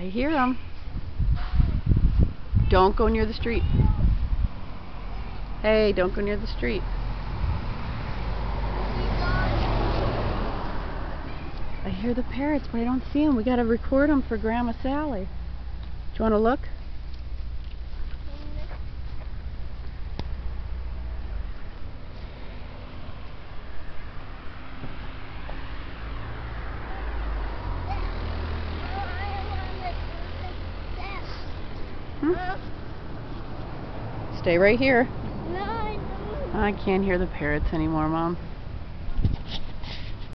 I hear them. Don't go near the street. Hey, don't go near the street. I hear the parrots, but I don't see them. We gotta record them for Grandma Sally. Do you want to look? Stay right here. No, I don't. I can't hear the parrots anymore, Mom.